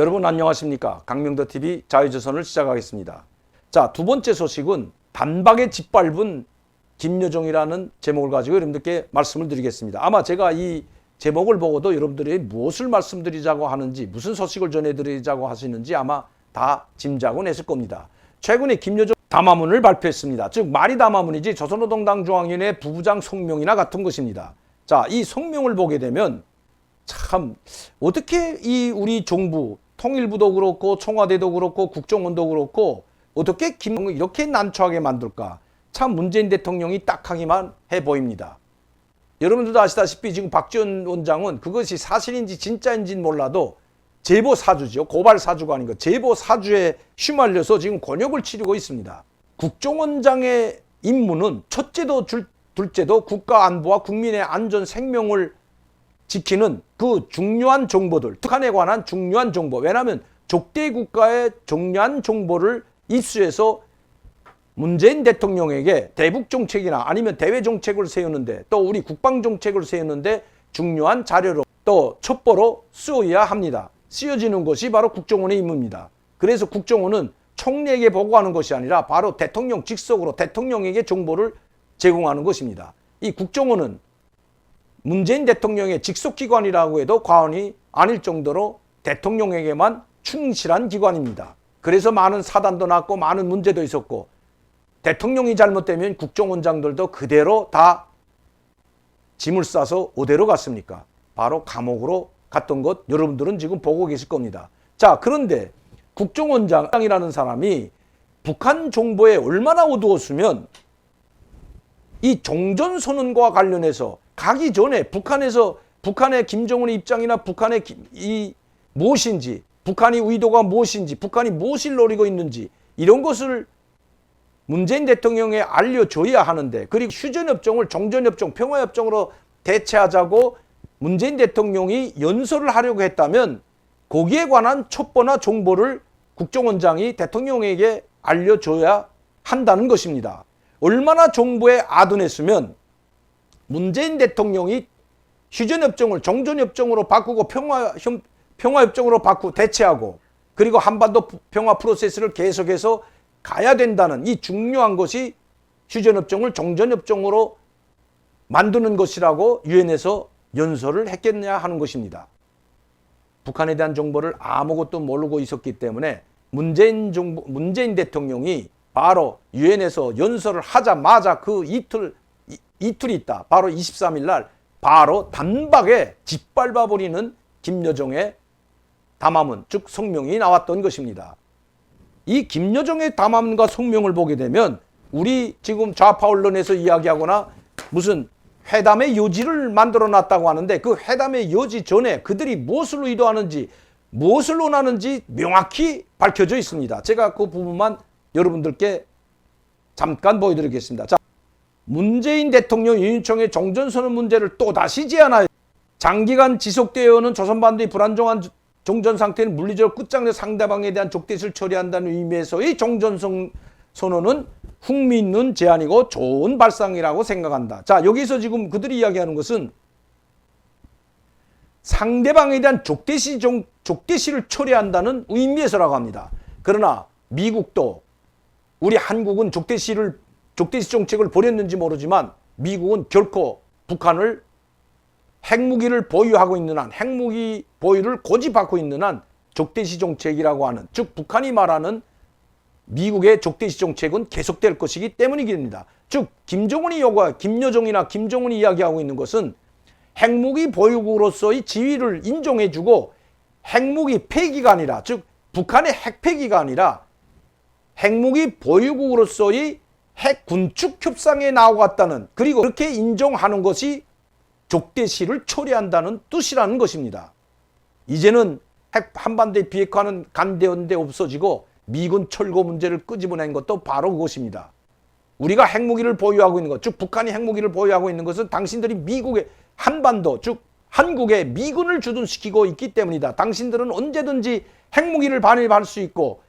여러분 안녕하십니까? 강명도TV 자유조선을 시작하겠습니다. 자, 두 번째 소식은 단박에 짓밟은 김여정이라는 제목을 가지고 여러분들께 말씀을 드리겠습니다. 아마 제가 이 제목을 보고도 여러분들이 무엇을 말씀드리자고 하는지, 무슨 소식을 전해드리자고 하시는지 아마 다 짐작은 했을 겁니다. 최근에 김여정 담화문을 발표했습니다. 즉 말이 담화문이지 조선노동당 중앙위원회 부부장 성명이나 같은 것입니다. 자, 이 성명을 보게 되면 참 어떻게 이 우리 정부 통일부도 그렇고 청와대도 그렇고 국정원도 그렇고 어떻게 김여정을 이렇게 난처하게 만들까? 참 문재인 대통령이 딱하기만 해 보입니다. 여러분들도 아시다시피 지금 박지원 원장은 그것이 사실인지 진짜인지는 몰라도 제보 사주죠. 고발 사주가 아닌 거 제보 사주에 휘말려서 지금 곤욕을 치르고 있습니다. 국정원장의 임무는 첫째도 둘째도 국가 안보와 국민의 안전 생명을 지키는 그 중요한 정보들, 북한에 관한 중요한 정보. 왜냐하면 적대 국가의 중요한 정보를 입수해서 문재인 대통령에게 대북 정책이나 아니면 대외 정책을 세우는데 또 우리 국방 정책을 세우는데 중요한 자료로 또 첩보로 쓰여야 합니다. 쓰여지는 것이 바로 국정원의 임무입니다. 그래서 국정원은 총리에게 보고하는 것이 아니라 바로 대통령 직속으로 대통령에게 정보를 제공하는 것입니다. 이 국정원은 문재인 대통령의 직속기관이라고 해도 과언이 아닐 정도로 대통령에게만 충실한 기관입니다. 그래서 많은 사단도 났고 많은 문제도 있었고 대통령이 잘못되면 국정원장들도 그대로 다 짐을 싸서 어디로 갔습니까? 바로 감옥으로 갔던 것 여러분들은 지금 보고 계실 겁니다. 자, 그런데 국정원장이라는 사람이 북한 정보에 얼마나 어두웠으면 이 종전선언과 관련해서 가기 전에 북한의 김정은의 입장이나 북한의 이 무엇인지, 북한의 의도가 무엇인지, 북한이 무엇을 노리고 있는지 이런 것을 문재인 대통령에 알려줘야 하는데, 그리고 휴전협정을 종전협정, 평화협정으로 대체하자고 문재인 대통령이 연설을 하려고 했다면 거기에 관한 첩보나 정보를 국정원장이 대통령에게 알려줘야 한다는 것입니다. 얼마나 정보에 아둔했으면 문재인 대통령이 휴전협정을 종전협정으로 바꾸고 평화협정으로 바꾸고 대체하고 그리고 한반도 평화 프로세스를 계속해서 가야 된다는 이 중요한 것이 휴전협정을 종전협정으로 만드는 것이라고 유엔에서 연설을 했겠냐 하는 것입니다. 북한에 대한 정보를 아무것도 모르고 있었기 때문에 문재인 대통령이 바로 유엔에서 연설을 하자마자 그 이틀이 있다. 바로 23일 날 바로 단박에 짓밟아버리는 김여정의 담화문, 즉 성명이 나왔던 것입니다. 이 김여정의 담화문과 성명을 보게 되면 우리 지금 좌파 언론에서 이야기하거나 무슨 회담의 여지를 만들어 놨다고 하는데 그 회담의 여지 전에 그들이 무엇을 의도하는지 무엇을 원하는지 명확히 밝혀져 있습니다. 제가 그 부분만 여러분들께 잠깐 보여드리겠습니다. 자, 문재인 대통령 윤유총의 종전선언 문제를 또다시 제안하여 장기간 지속되어 오는 조선반도의 불안정한 종전 상태는 물리적으로 끝장내 상대방에 대한 적대시를 처리한다는 의미에서의 종전선언은 흥미있는 제안이고 좋은 발상이라고 생각한다. 자, 여기서 지금 그들이 이야기하는 것은 상대방에 대한 적대시를 처리한다는 의미에서라고 합니다. 그러나 미국도 우리 한국은 적대시 정책을 벌였는지 모르지만 미국은 결코 북한을 핵무기를 보유하고 있는 한, 핵무기 보유를 고집하고 있는 한 적대시 정책이라고 하는, 즉 북한이 말하는 미국의 적대시 정책은 계속될 것이기 때문이겠습니다. 즉 김여정이나 김정은이 이야기하고 있는 것은 핵무기 보유국으로서의 지위를 인정해주고 핵무기 폐기가 아니라, 즉 북한의 핵 폐기가 아니라 핵무기 보유국으로서의 핵 군축 협상에 나와갔다는, 그리고 그렇게 인정하는 것이 적대시를 처리한다는 뜻이라는 것입니다. 이제는 핵 한반도의 비핵화는 간데온데 없어지고 미군 철거 문제를 끄집어낸 것도 바로 그것입니다. 우리가 핵무기를 보유하고 있는 것, 즉 북한이 핵무기를 보유하고 있는 것은 당신들이 미국의 한반도, 즉 한국에 미군을 주둔시키고 있기 때문이다. 당신들은 언제든지 핵무기를 반입할 수 있고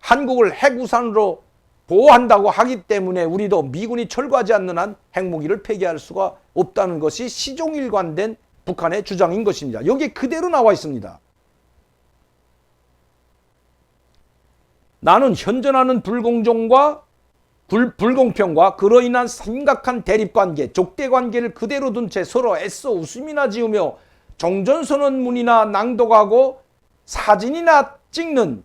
한국을 핵우산으로 보호한다고 하기 때문에 우리도 미군이 철거하지 않는 한 핵무기를 폐기할 수가 없다는 것이 시종일관된 북한의 주장인 것입니다. 여기에 그대로 나와 있습니다. 나는 현존하는 불공평과 그로 인한 심각한 대립관계, 족대관계를 그대로 둔 채 서로 애써 웃음이나 지으며 종전선언문이나 낭독하고 사진이나 찍는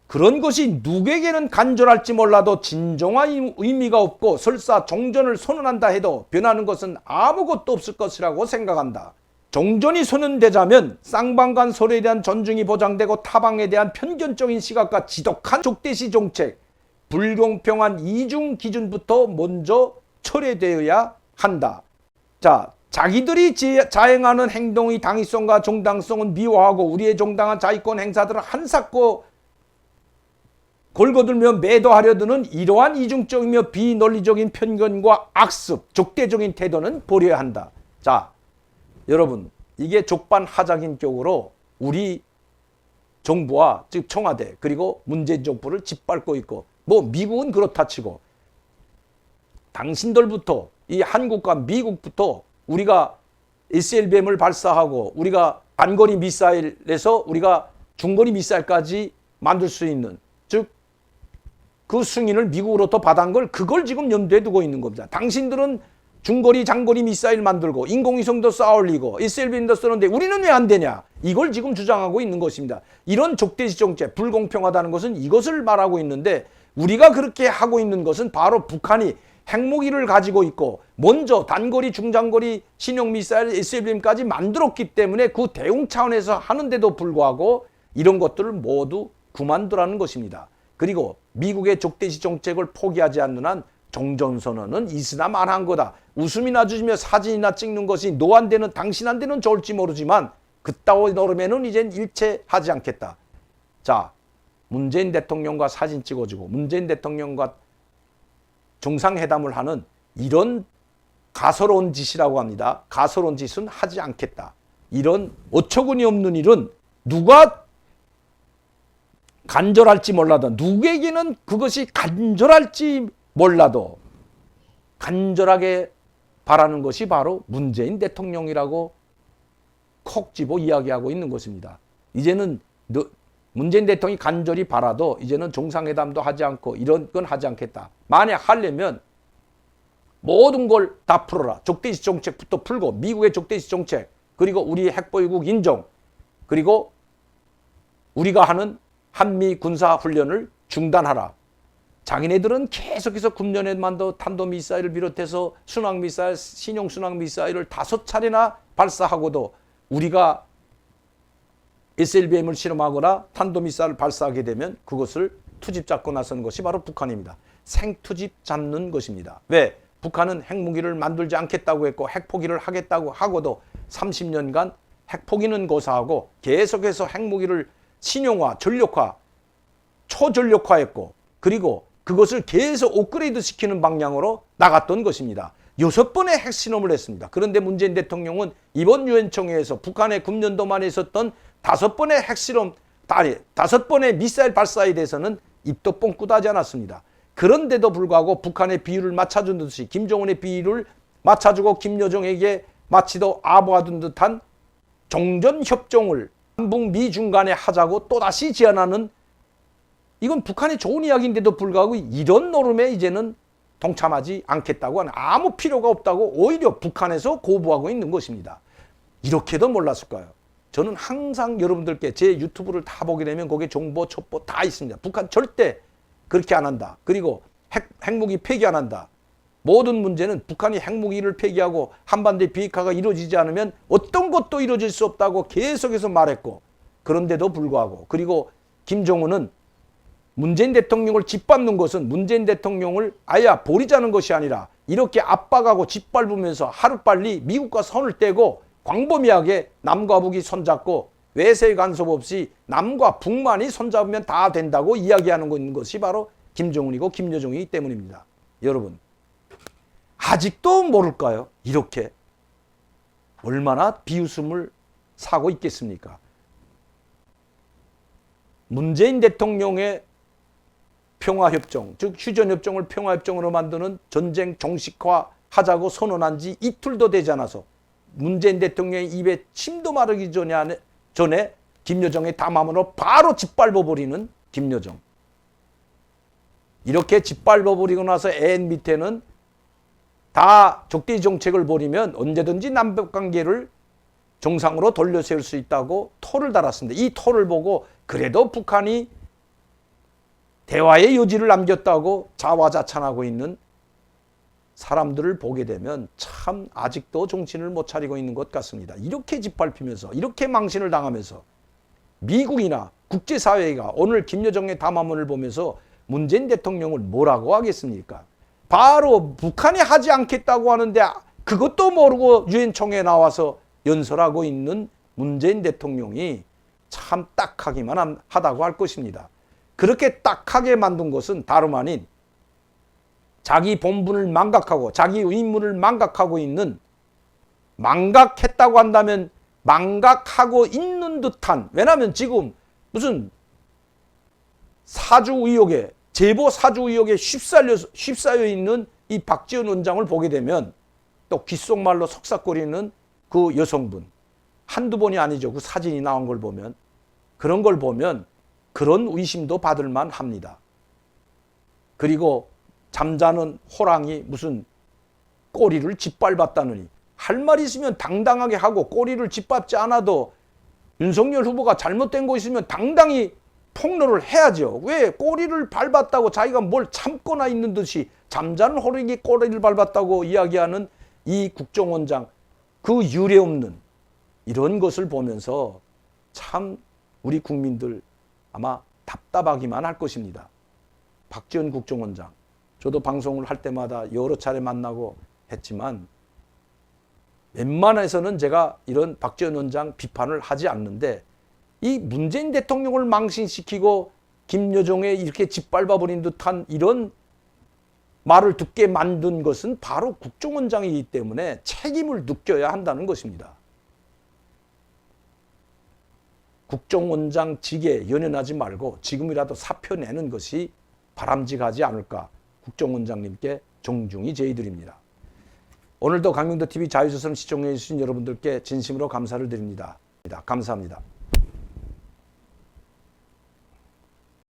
그런 것이 누구에게는 간절할지 몰라도 진정한 의미가 없고 설사 종전을 선언한다 해도 변하는 것은 아무것도 없을 것이라고 생각한다. 종전이 선언되자면 쌍방간 서로에 대한 존중이 보장되고 타방에 대한 편견적인 시각과 지독한 족대시 정책, 불공평한 이중 기준부터 먼저 철회되어야 한다. 자, 자기들이 자행하는 행동의 당위성과 정당성은 미워하고 우리의 정당한 자위권 행사들을 한사코 걸거들며 매도하려 드는 이러한 이중적이며 비논리적인 편견과 악습, 적대적인 태도는 버려야 한다. 자, 여러분, 이게 족반하장인격으로 우리 정부와 즉 청와대 그리고 문재인 정부를 짓밟고 있고, 뭐 미국은 그렇다 치고 당신들부터 이 한국과 미국부터 우리가 SLBM을 발사하고 우리가 단거리 미사일에서 우리가 중거리 미사일까지 만들 수 있는, 즉 그 승인을 미국으로부터 받은 걸 그걸 지금 염두에 두고 있는 겁니다. 당신들은 중거리 장거리 미사일 만들고 인공위성도 쌓아 올리고 SLBM도 쓰는데 우리는 왜 안 되냐, 이걸 지금 주장하고 있는 것입니다. 이런 족대시 정책, 불공평하다는 것은 이것을 말하고 있는데, 우리가 그렇게 하고 있는 것은 바로 북한이 핵무기를 가지고 있고 먼저 단거리 중장거리 신형 미사일 SLBM까지 만들었기 때문에 그 대응 차원에서 하는데도 불구하고 이런 것들을 모두 그만두라는 것입니다. 그리고 미국의 족대시 정책을 포기하지 않는 한 종전선언은 있으나 마나한 거다. 웃음이나 주시며 사진이나 찍는 것이 노한테는 당신한테는 좋을지 모르지만 그따위 노름에는 이젠 일체 하지 않겠다. 자, 문재인 대통령과 사진 찍어주고 문재인 대통령과 정상회담을 하는 이런 가소로운 짓이라고 합니다. 가소로운 짓은 하지 않겠다. 이런 어처구니 없는 일은 누가 간절할지 몰라도, 누구에게는 그것이 간절할지 몰라도 간절하게 바라는 것이 바로 문재인 대통령이라고 콕 집어 이야기하고 있는 것입니다. 이제는 문재인 대통령이 간절히 바라도 이제는 정상회담도 하지 않고 이런 건 하지 않겠다. 만약 하려면 모든 걸 다 풀어라. 족대시 정책부터 풀고 미국의 족대시 정책, 그리고 우리 핵보유국 인정, 그리고 우리가 하는 한미 군사훈련을 중단하라. 자기네들은 계속해서 금년에만도 탄도미사일을 비롯해서 순항미사일, 신형 순항미사일을 5차례나 발사하고도 우리가 SLBM을 실험하거나 탄도미사일을 발사하게 되면 그것을 투집 잡고 나서는 것이 바로 북한입니다. 생투집 잡는 것입니다. 왜? 북한은 핵무기를 만들지 않겠다고 했고 핵포기를 하겠다고 하고도 30년간 핵포기는 고사하고 계속해서 핵무기를 신형화, 전력화, 초전력화했고 그리고 그것을 계속 업그레이드 시키는 방향으로 나갔던 것입니다. 6번의 핵실험을 했습니다. 그런데 문재인 대통령은 이번 유엔총회에서 북한의 금년도 만에 있었던 5번의 핵실험, 5번의 미사일 발사에 대해서는 입도 뻥끗 하지 않았습니다. 그런데도 불구하고 북한의 비율을 맞춰준 듯이 김정은의 비율을 맞춰주고 김여정에게 마치도 아부하던 듯한 종전협정을 한북 미중 간에 하자고 또다시 제안하는, 이건 북한의 좋은 이야기인데도 불구하고 이런 노름에 이제는 동참하지 않겠다고 하는, 아무 필요가 없다고 오히려 북한에서 고부하고 있는 것입니다. 이렇게도 몰랐을까요? 저는 항상 여러분들께 제 유튜브를 다 보게 되면 거기에 정보, 첩보 다 있습니다. 북한 절대 그렇게 안 한다. 그리고 핵무기 폐기 안 한다. 모든 문제는 북한이 핵무기를 폐기하고 한반도의 비핵화가 이루어지지 않으면 어떤 것도 이루어질 수 없다고 계속해서 말했고, 그런데도 불구하고, 그리고 김정은은 문재인 대통령을 짓밟는 것은 문재인 대통령을 아예 버리자는 것이 아니라 이렇게 압박하고 짓밟으면서 하루빨리 미국과 손을 떼고 광범위하게 남과 북이 손잡고 외세 간섭 없이 남과 북만이 손잡으면 다 된다고 이야기하는 것이 바로 김정은이고 김여정이기 때문입니다. 여러분, 아직도 모를까요? 이렇게 얼마나 비웃음을 사고 있겠습니까? 문재인 대통령의 평화협정, 즉 휴전협정을 평화협정으로 만드는 전쟁 정식화 하자고 선언한 지 이틀도 되지 않아서 문재인 대통령의 입에 침도 마르기 전에 김여정의 담화문으로 바로 짓밟아버리는 김여정. 이렇게 짓밟아버리고 나서 애인 밑에는 다 적대지 정책을 벌이면 언제든지 남북관계를 정상으로 돌려세울 수 있다고 토를 달았습니다. 이 토를 보고 그래도 북한이 대화의 여지를 남겼다고 자화자찬하고 있는 사람들을 보게 되면 참 아직도 정신을 못 차리고 있는 것 같습니다. 이렇게 짓밟히면서 이렇게 망신을 당하면서 미국이나 국제사회가 오늘 김여정의 담화문을 보면서 문재인 대통령을 뭐라고 하겠습니까? 바로 북한이 하지 않겠다고 하는데 그것도 모르고 유엔 총회에 나와서 연설하고 있는 문재인 대통령이 참 딱하기만 하다고 할 것입니다. 그렇게 딱하게 만든 것은 다름 아닌 자기 본분을 망각하고 자기 의문을 망각하고 있는, 망각했다고 한다면 망각하고 있는 듯한, 왜냐하면 지금 무슨 사주 의혹에, 제보 사주 의혹에 휩싸여 있는 이 박지원 원장을 보게 되면 또 귓속말로 속삭거리는 그 여성분, 한두 번이 아니죠. 그 사진이 나온 걸 보면, 그런 걸 보면 그런 의심도 받을 만합니다. 그리고 잠자는 호랑이 무슨 꼬리를 짓밟았다느니, 할 말 있으면 당당하게 하고 꼬리를 짓밟지 않아도 윤석열 후보가 잘못된 거 있으면 당당히 폭로를 해야죠. 왜 꼬리를 밟았다고 자기가 뭘 참거나 있는 듯이 잠자는 호랑이 꼬리를 밟았다고 이야기하는 이 국정원장, 그 유례 없는 이런 것을 보면서 참 우리 국민들 아마 답답하기만 할 것입니다. 박지원 국정원장, 저도 방송을 할 때마다 여러 차례 만나고 했지만 웬만해서는 제가 이런 박지원 원장 비판을 하지 않는데, 이 문재인 대통령을 망신시키고 김여정에 이렇게 짓밟아버린 듯한 이런 말을 듣게 만든 것은 바로 국정원장이기 때문에 책임을 느껴야 한다는 것입니다. 국정원장직에 연연하지 말고 지금이라도 사표 내는 것이 바람직하지 않을까, 국정원장님께 정중히 제의드립니다. 오늘도 강명도TV 자유조선 시청해 주신 여러분들께 진심으로 감사를 드립니다. 감사합니다.